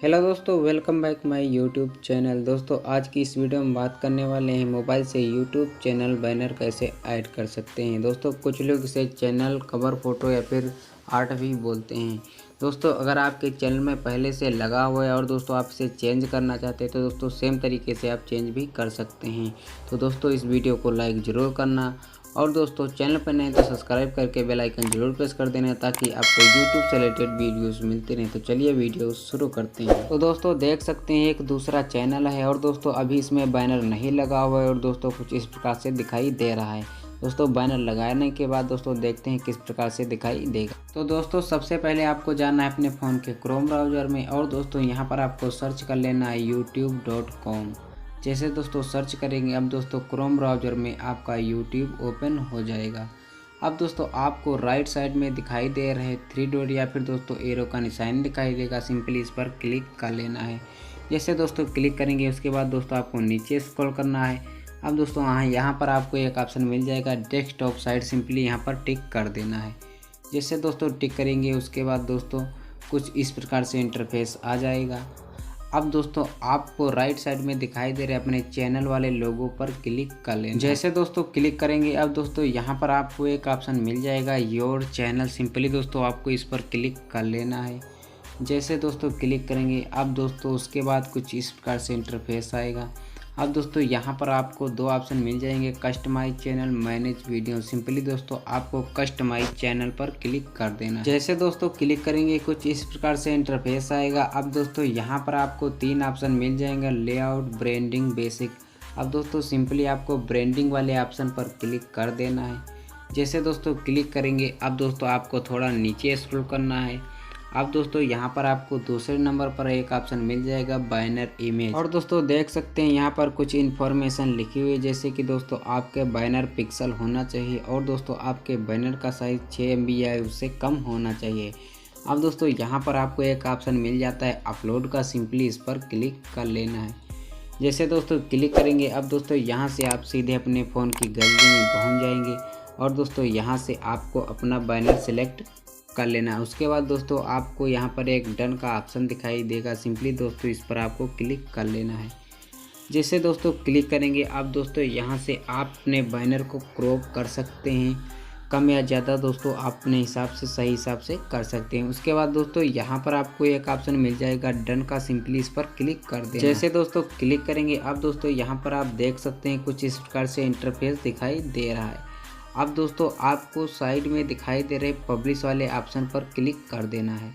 Hello दोस्तों, welcome back my YouTube channel. दोस्तों आज की इस वीडियो में बात करने वाले हैं मोबाइल से यूट्यूब चैनल बैनर कैसे ऐड कर सकते हैं। दोस्तों कुछ लोग इसे चैनल कवर फ़ोटो या फिर आर्ट भी बोलते हैं। दोस्तों अगर आपके चैनल में पहले से लगा हुआ है और दोस्तों आप इसे चेंज करना चाहते हैं तो दोस्तों सेम तरीके से आप चेंज भी कर सकते हैं। तो दोस्तों इस वीडियो को लाइक ज़रूर करना और दोस्तों चैनल पर नए तो सब्सक्राइब करके बेल आइकन जरूर प्रेस कर देना ताकि आपको YouTube से रिलेटेड वीडियोस मिलते रहें। तो चलिए वीडियो शुरू करते हैं। तो दोस्तों देख सकते हैं एक दूसरा चैनल है और दोस्तों अभी इसमें बैनर नहीं लगा हुआ है और दोस्तों कुछ इस प्रकार से दिखाई दे रहा है। दोस्तों बैनर लगाने के बाद दोस्तों देखते हैं किस प्रकार से दिखाई देगा। तो दोस्तों सबसे पहले आपको जाना है अपने फ़ोन के क्रोम ब्राउज़र में और दोस्तों यहाँ पर आपको सर्च कर लेना है youtube.com। जैसे दोस्तों सर्च करेंगे अब दोस्तों क्रोम ब्राउज़र में आपका YouTube ओपन हो जाएगा। अब दोस्तों आपको राइट साइड में दिखाई दे रहे 3 डॉट या फिर दोस्तों एरो का निशान दिखाई देगा, सिंपली इस पर क्लिक कर लेना है। जैसे दोस्तों क्लिक करेंगे उसके बाद दोस्तों आपको नीचे स्क्रॉल करना है। अब दोस्तों यहाँ पर आपको एक ऑप्शन मिल जाएगा डेस्कटॉप साइड, सिंपली यहाँ पर टिक कर देना है। जैसे दोस्तों टिक करेंगे उसके बाद दोस्तों कुछ इस प्रकार से इंटरफेस आ जाएगा। अब दोस्तों आपको राइट साइड में दिखाई दे रहे अपने चैनल वाले लोगो पर क्लिक कर लेना। जैसे दोस्तों क्लिक करेंगे अब दोस्तों यहाँ पर आपको एक ऑप्शन मिल जाएगा योर चैनल, सिंपली दोस्तों आपको इस पर क्लिक कर लेना है। जैसे दोस्तों क्लिक करेंगे अब दोस्तों उसके बाद कुछ इस प्रकार से इंटरफेस आएगा। अब दोस्तों यहाँ पर आपको 2 ऑप्शन मिल जाएंगे, customize channel, manage video. Simply दोस्तों आपको कस्टमाइज चैनल पर क्लिक कर देना। जैसे दोस्तों क्लिक करेंगे कुछ इस प्रकार से इंटरफेस आएगा। अब दोस्तों यहाँ पर आपको 3 ऑप्शन मिल जाएंगे, लेआउट, ब्रांडिंग, बेसिक। अब दोस्तों सिंपली आपको ब्रांडिंग वाले ऑप्शन पर क्लिक कर देना है। जैसे दोस्तों क्लिक करेंगे अब दोस्तों आपको थोड़ा नीचे स्क्रॉल करना है। अब दोस्तों यहाँ पर आपको दूसरे नंबर पर एक ऑप्शन मिल जाएगा बैनर इमेज और दोस्तों देख सकते हैं यहाँ पर कुछ इन्फॉर्मेशन लिखी हुई है, जैसे कि दोस्तों आपके बैनर पिक्सल होना चाहिए और दोस्तों आपके बैनर का साइज 6 MB या उससे कम होना चाहिए। अब दोस्तों यहाँ पर आपको एक ऑप्शन मिल जाता है अपलोड का, सिंपली इस पर क्लिक कर लेना है। जैसे दोस्तों क्लिक करेंगे अब दोस्तों यहाँ से आप सीधे अपने फ़ोन की गैलरी में पहुँच जाएंगे और दोस्तों यहाँ से आपको अपना बैनर सिलेक्ट कर लेना है। उसके बाद दोस्तों आपको यहाँ पर एक डन का ऑप्शन दिखाई देगा, सिंपली दोस्तों इस पर आपको क्लिक कर लेना है। जैसे दोस्तों क्लिक करेंगे अब दोस्तों यहाँ से आप अपने बैनर को क्रॉप कर सकते हैं, कम या ज़्यादा दोस्तों आप अपने हिसाब से सही हिसाब से कर सकते हैं। उसके बाद दोस्तों यहाँ पर आपको एक ऑप्शन मिल जाएगा डन का, सिंपली इस पर क्लिक कर देना। जैसे दोस्तों क्लिक करेंगे अब दोस्तों यहाँ पर आप देख सकते हैं कुछ इस प्रकार से इंटरफेस दिखाई दे रहा है। अब दोस्तों आपको साइड में दिखाई दे रहे पब्लिश वाले ऑप्शन पर क्लिक कर देना है।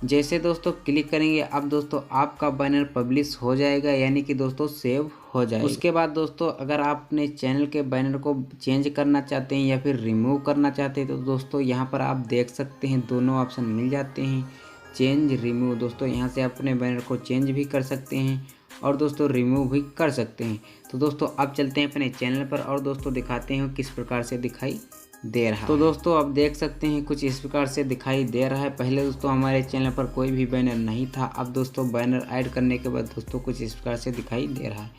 जैसे दोस्तों क्लिक करेंगे अब दोस्तों आपका बैनर पब्लिश हो जाएगा, यानी कि दोस्तों सेव हो जाएगा। उसके बाद दोस्तों अगर आप अपने चैनल के बैनर को चेंज करना चाहते हैं या फिर रिमूव करना चाहते हैं तो दोस्तों यहाँ पर आप देख सकते हैं दोनों ऑप्शन मिल जाते हैं, चेंज, रिमूव। दोस्तों यहाँ से अपने बैनर को चेंज भी कर सकते हैं और दोस्तों रिमूव भी कर सकते हैं। तो दोस्तों अब चलते हैं अपने चैनल पर और दोस्तों दिखाते हैं किस प्रकार से दिखाई दे रहा है। तो दोस्तों अब देख सकते हैं कुछ इस प्रकार से दिखाई दे रहा है। पहले दोस्तों हमारे चैनल पर कोई भी बैनर नहीं था, अब दोस्तों बैनर ऐड करने के बाद दोस्तों कुछ इस प्रकार से दिखाई दे रहा है।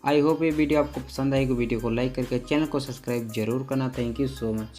आई होप ये वीडियो आपको पसंद आएगी। वीडियो को लाइक करके चैनल को सब्सक्राइब जरूर करना। Thank you so much.